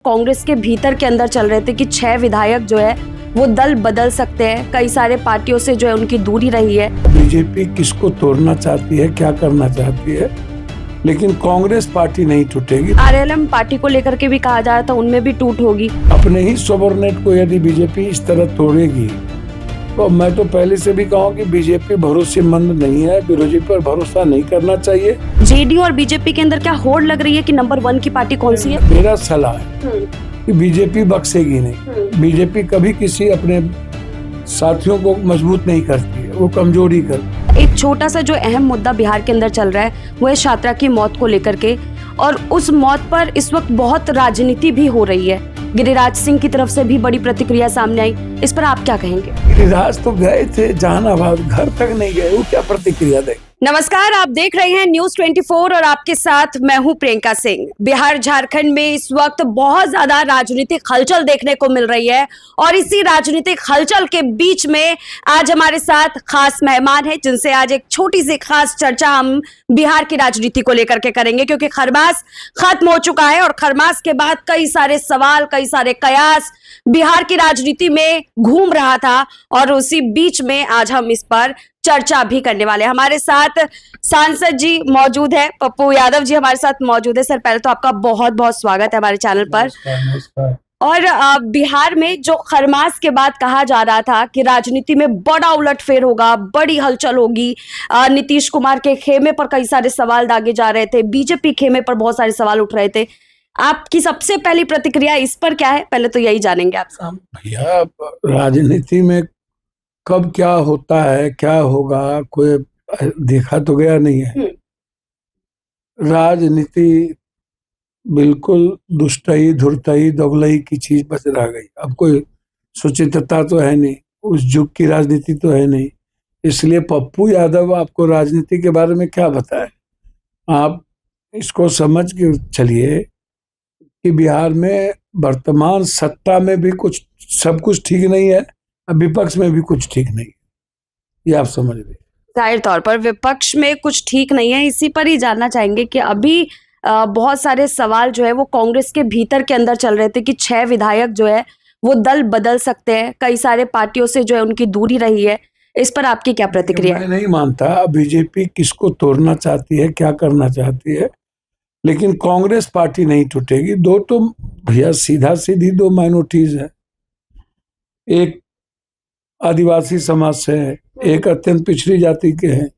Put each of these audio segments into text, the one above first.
कांग्रेस के भीतर के अंदर चल रहे थे कि 6 विधायक जो है वो दल बदल सकते हैं। कई सारे पार्टियों से जो है उनकी दूरी रही है। बीजेपी किसको तोड़ना चाहती है, क्या करना चाहती है, लेकिन कांग्रेस पार्टी नहीं टूटेगी। आरएलएम पार्टी को लेकर के भी कहा जा रहा था, उनमें भी टूट होगी। अपने ही सबॉर्डिनेट को यदि बीजेपी इस तरह तोड़ेगी तो मैं तो पहले से भी कहूँ कि बीजेपी भरोसेमंद नहीं है, विरोधी पर भरोसा नहीं करना चाहिए। जेडीयू और बीजेपी के अंदर क्या होड़ लग रही है कि नंबर 1 की पार्टी कौन सी है? मेरा सलाह है कि बीजेपी बख्शेगी नहीं। बीजेपी कभी किसी अपने साथियों को मजबूत नहीं करती है, वो कमजोरी करती है। एक छोटा सा जो अहम मुद्दा बिहार के अंदर चल रहा है वो है छात्रा की मौत को लेकर के, और उस मौत पर इस वक्त बहुत राजनीति भी हो रही है। गिरिराज सिंह की तरफ से भी बड़ी प्रतिक्रिया सामने आई, इस पर आप क्या कहेंगे? गिरिराज तो गए थे जहानाबाद, घर तक नहीं गए, वो क्या प्रतिक्रिया देंगे? नमस्कार, आप देख रहे हैं न्यूज 24 और आपके साथ मैं हूं प्रियंका सिंह। बिहार झारखंड में इस वक्त बहुत ज्यादा राजनीतिक हलचल देखने को मिल रही है, और इसी राजनीतिक हलचल के बीच में आज हमारे साथ खास मेहमान है, जिनसे आज एक छोटी सी खास चर्चा हम बिहार की राजनीति को लेकर के करेंगे, क्योंकि खरमास खत्म हो चुका है और खरमास के बाद कई सारे सवाल, कई सारे कयास बिहार की राजनीति में घूम रहा था, और उसी बीच में आज हम इस पर चर्चा भी करने वाले हैं। हमारे साथ सांसद जी मौजूद है, पप्पू यादव जी हमारे साथ मौजूद है। सर, पहले तो आपका बहुत बहुत स्वागत है हमारे चैनल पर। नमस्कार। और बिहार में जो खरमास के बाद कहा जा रहा था कि राजनीति में बड़ा उलटफेर होगा, बड़ी हलचल होगी, नीतीश कुमार के खेमे पर कई सारे सवाल दागे जा रहे थे, बीजेपी खेमे पर बहुत सारे सवाल उठ रहे थे। आपकी सबसे पहली प्रतिक्रिया इस पर क्या है? पहले तो यही जानेंगे आपसे। भैया, राजनीति में कब क्या होता है, क्या होगा, कोई देखा तो गया नहीं है। राजनीति बिल्कुल दुष्टई, धुरतई, दोगलई की चीज बच रह गई। अब कोई सुचिंतता तो है नहीं, उस युग की राजनीति तो है नहीं। इसलिए पप्पू यादव आपको राजनीति के बारे में क्या बताए? आप इसको समझ के चलिए कि बिहार में वर्तमान सत्ता में भी कुछ, सब कुछ ठीक नहीं है, विपक्ष में भी कुछ ठीक नहीं है, ये आप समझ लीजिए। जाहिर तौर पर विपक्ष में कुछ ठीक नहीं है। इसी पर ही जानना चाहेंगे कि अभी बहुत सारे सवाल जो है वो कांग्रेस के भीतर के अंदर चल रहे थे कि 6 विधायक जो है वो दल बदल सकते हैं। कई सारे पार्टियों से जो है उनकी दूरी रही है, इस पर आपकी क्या प्रतिक्रिया है? मैं नहीं मानता बीजेपी किसको तोड़ना चाहती है, क्या करना चाहती है, लेकिन कांग्रेस पार्टी नहीं टूटेगी। दो तो भैया सीधा सीधी दो माइनॉरिटीज है, एक आदिवासी समाज से है, एक अत्यंत पिछड़ी जाति के हैं।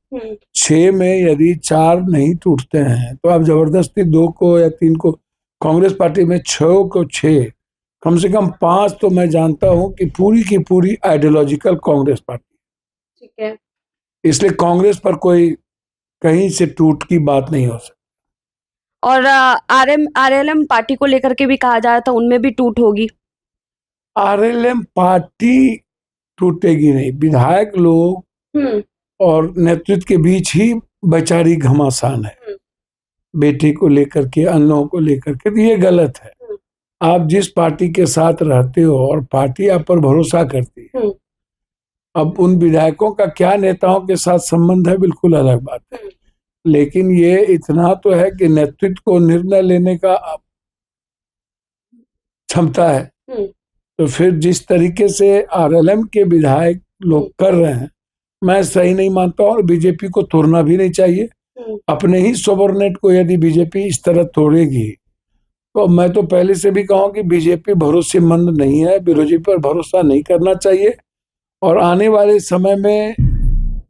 6 में यदि 4 नहीं टूटते हैं तो आप जबरदस्ती 2 को या 3 को, कांग्रेस पार्टी में 6 को 6, कम से कम 5 तो मैं जानता हूं कि पूरी की पूरी आइडियोलॉजिकल कांग्रेस पार्टी। ठीक है। इसलिए कांग्रेस पर कोई कहीं से टूट की बात नहीं हो सकती। और आरएलएम पार्टी को लेकर के भी कहा जा रहा था, उनमें भी टूट होगी। आरएलएम पार्टी टूटेगी नहीं, विधायक लोग और नेतृत्व के बीच ही वैचारिक घमासान है, बेटे को लेकर के, अन्य लोगों को लेकर के। तो ये गलत है। आप जिस पार्टी के साथ रहते हो और पार्टी आप पर भरोसा करती है, अब उन विधायकों का क्या नेताओं के साथ संबंध है, बिल्कुल अलग बात है। लेकिन ये इतना तो है कि नेतृत्व को निर्णय लेने का क्षमता है। तो फिर जिस तरीके से आरएलएम के विधायक लोग कर रहे हैं, मैं सही नहीं मानता, और बीजेपी को तोड़ना भी नहीं चाहिए। अपने ही सबॉर्डिनेट को यदि बीजेपी इस तरह तोड़ेगी तो मैं तो पहले से भी कहूँ कि बीजेपी भरोसेमंद नहीं है, विरोधी पर भरोसा नहीं करना चाहिए, और आने वाले समय में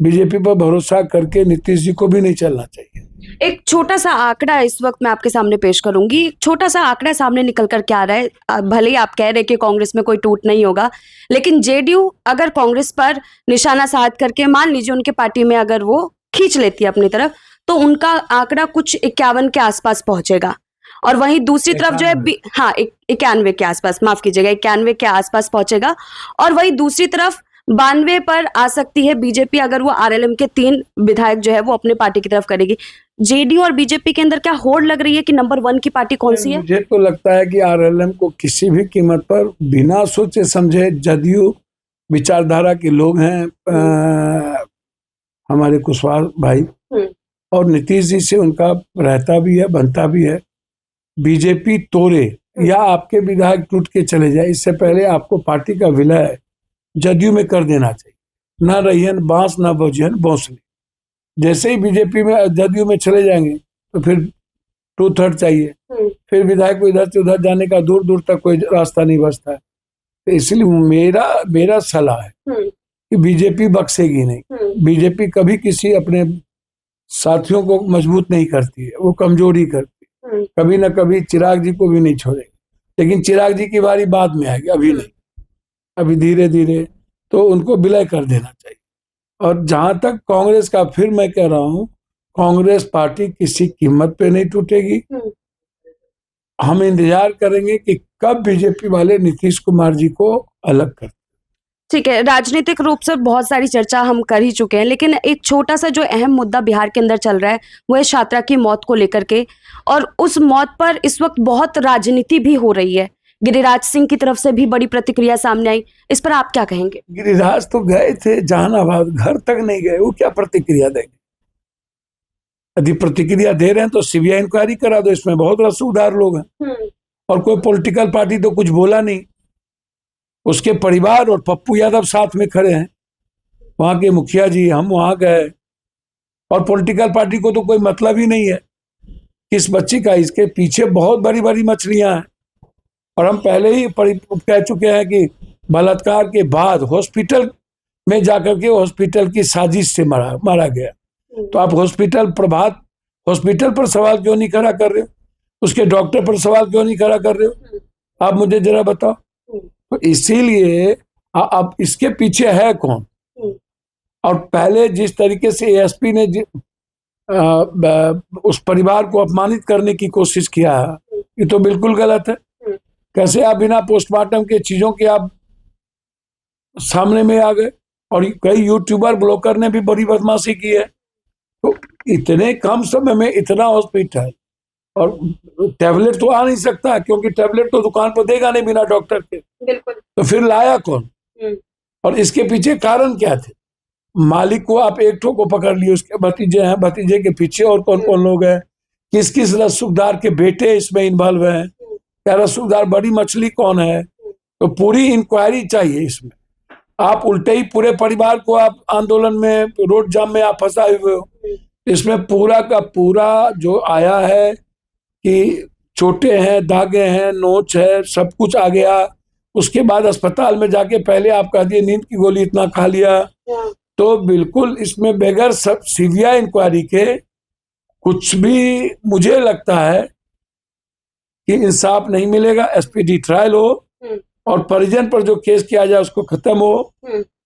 बीजेपी पर भरोसा करके नीतीश जी को भी नहीं चलना चाहिए। एक छोटा सा आंकड़ा इस वक्त मैं आपके सामने पेश करूंगी। एक छोटा सा आंकड़ा सामने निकल कर क्या आ रहा है। भले ही आप कह रहे हैं कि कांग्रेस में कोई टूट नहीं होगा, लेकिन जेडीयू अगर कांग्रेस पर निशाना साध करके मान लीजिए उनके पार्टी में अगर वो खींच लेती है अपनी तरफ, तो उनका आंकड़ा कुछ 51 के आसपास पहुंचेगा। और वहीं दूसरी तरफ जो है 91 के आसपास, माफ कीजिएगा, 91 के आसपास पहुंचेगा। और वहीं दूसरी तरफ 92 पर आ सकती है बीजेपी, अगर वो आरएलएम के 3 विधायक जो है वो अपने पार्टी की तरफ करेगी। जेडीयू और बीजेपी के अंदर क्या होड़ लग रही है कि नंबर 1 की पार्टी कौन सी है? मुझे तो लगता है कि आरएलएम को किसी भी कीमत पर, बिना सोचे समझे, जदयू विचारधारा के लोग हैं, हमारे कुशवाहा भाई, और नीतीश जी से उनका रहता भी है, बनता भी है। बीजेपी तोड़े या आपके विधायक टूट के चले जाए, इससे पहले आपको पार्टी का विलय जदयू में कर देना चाहिए। ना रहियन बांस ना बजियन बांसुरी। जैसे ही बीजेपी में जदयू में चले जाएंगे तो फिर 2/3 चाहिए, फिर विधायक को इधर से उधर जाने का दूर दूर तक कोई रास्ता नहीं बचता है। तो इसलिए मेरा सलाह है कि बीजेपी बख्शेगी नहीं। बीजेपी कभी किसी अपने साथियों को मजबूत नहीं करती है, वो कमजोरी करती है। कभी ना कभी चिराग जी को भी नहीं छोड़ेगी, लेकिन चिराग जी की बारी बाद में आएगी, अभी नहीं। अभी धीरे धीरे तो उनको विलय कर देना चाहिए। और जहां तक कांग्रेस का, फिर मैं कह रहा हूं, कांग्रेस पार्टी किसी कीमत पे नहीं टूटेगी। हम इंतजार करेंगे कि कब बीजेपी वाले नीतीश कुमार जी को अलग कर। ठीक है, राजनीतिक रूप से बहुत सारी चर्चा हम कर ही चुके हैं, लेकिन एक छोटा सा जो अहम मुद्दा बिहार के अंदर चल रहा है वो है छात्रा की मौत को लेकर के, और उस मौत पर इस वक्त बहुत राजनीति भी हो रही है। गिरिराज सिंह की तरफ से भी बड़ी प्रतिक्रिया सामने आई, इस पर आप क्या कहेंगे? गिरिराज तो गए थे जहानाबाद, घर तक नहीं गए, वो क्या प्रतिक्रिया देंगे? यदि प्रतिक्रिया दे रहे हैं तो सीबीआई इंक्वायरी करा दो, इसमें बहुत रसूखदार लोग हैं। और कोई पॉलिटिकल पार्टी तो कुछ बोला नहीं। उसके परिवार और पप्पू यादव साथ में खड़े हैं, वहां के मुखिया जी, हम वहां गए, और पॉलिटिकल पार्टी को तो कोई मतलब ही नहीं है किस बच्ची का। इसके पीछे बहुत बड़ी बड़ी मछलियां हैं, और हम पहले ही कह चुके हैं कि बलात्कार के बाद हॉस्पिटल में जाकर के हॉस्पिटल की साजिश से मारा गया। तो आप हॉस्पिटल पर सवाल क्यों नहीं खड़ा कर रहे हो? उसके डॉक्टर पर सवाल क्यों नहीं खड़ा कर रहे हो? आप मुझे जरा बताओ। तो इसीलिए अब इसके पीछे है कौन? और पहले जिस तरीके से एएसपी ने उस परिवार को अपमानित करने की कोशिश किया है, ये तो बिल्कुल गलत है। कैसे आप बिना पोस्टमार्टम के चीजों के आप सामने में आ गए? और कई यूट्यूबर ब्लॉगर ने भी बड़ी बदमाशी की है। तो इतने कम समय में इतना हॉस्पिटल, और टैबलेट तो आ नहीं सकता, क्योंकि टैबलेट तो दुकान पर देगा नहीं बिना डॉक्टर के। बिल्कुल। तो फिर लाया कौन? और इसके पीछे कारण क्या थे? मालिक को आप एक ठो को पकड़ लिए, उसके भतीजे हैं, भतीजे के पीछे और कौन कौन लोग हैं, किस किस रसूखदार के बेटे इसमें इन्वॉल्व हैं, क्या रसूखदार बड़ी मछली कौन है? तो पूरी इंक्वायरी चाहिए इसमें। आप उल्टे ही पूरे परिवार को आप आंदोलन में, रोड जाम में आप फंसाए हुए हो। इसमें पूरा का पूरा जो आया है कि चोटें हैं, दागे हैं, नोच है, सब कुछ आ गया। उसके बाद अस्पताल में जाके पहले आप कह दिए नींद की गोली इतना खा लिया। तो बिल्कुल इसमें बगैर सब सीबीआई इंक्वायरी के कुछ भी, मुझे लगता है कि इंसाफ नहीं मिलेगा। एसपीडी ट्रायल हो और परिजन पर जो केस किया जाए उसको खत्म हो,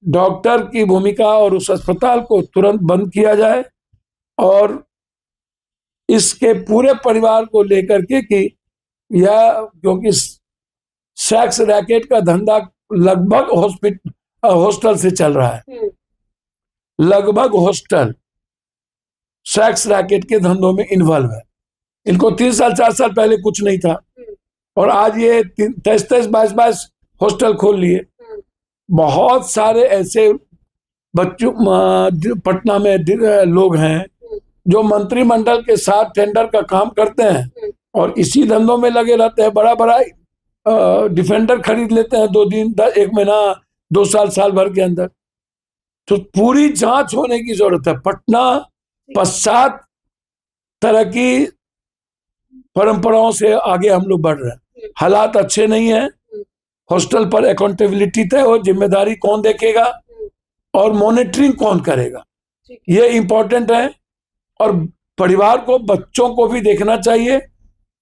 डॉक्टर की भूमिका और उस अस्पताल को तुरंत बंद किया जाए, और इसके पूरे परिवार को लेकर के कि यह, क्योंकि सेक्स रैकेट का धंधा लगभग हॉस्टल से चल रहा है, लगभग हॉस्टल सेक्स रैकेट के धंधों में इन्वॉल्व है। इनको 3 साल 4 साल पहले कुछ नहीं था, और आज ये 23 22 हॉस्टल खोल लिए। बहुत सारे ऐसे बच्चों पटना में लोग हैं जो मंत्रिमंडल के साथ टेंडर का काम करते हैं और इसी धंधों में लगे रहते हैं। बड़ा बड़ा डिफेंडर खरीद लेते हैं 2 दिन, 1 महीना, 2 साल, साल भर के अंदर। तो पूरी जांच होने की जरूरत है। पटना पश्चात तरह की परंपराओं से आगे हम लोग बढ़ रहे हैं। हालात अच्छे नहीं है। हॉस्टल पर अकाउंटेबिलिटी तय हो, जिम्मेदारी कौन देखेगा और मॉनिटरिंग कौन करेगा, ये इंपॉर्टेंट है। और परिवार को, बच्चों को भी देखना चाहिए।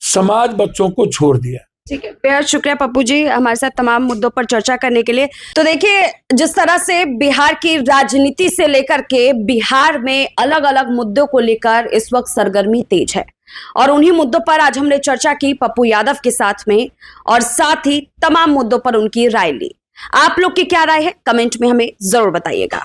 समाज बच्चों को छोड़ दिया। ठीक है, बेहद शुक्रिया पप्पू जी हमारे साथ तमाम मुद्दों पर चर्चा करने के लिए। तो देखिए, जिस तरह से बिहार की राजनीति से लेकर के बिहार में अलग अलग मुद्दों को लेकर इस वक्त सरगर्मी तेज है, और उन्हीं मुद्दों पर आज हमने चर्चा की पप्पू यादव के साथ में, और साथ ही तमाम मुद्दों पर उनकी राय ली। आप लोग की क्या राय है, कमेंट में हमें जरूर बताइएगा।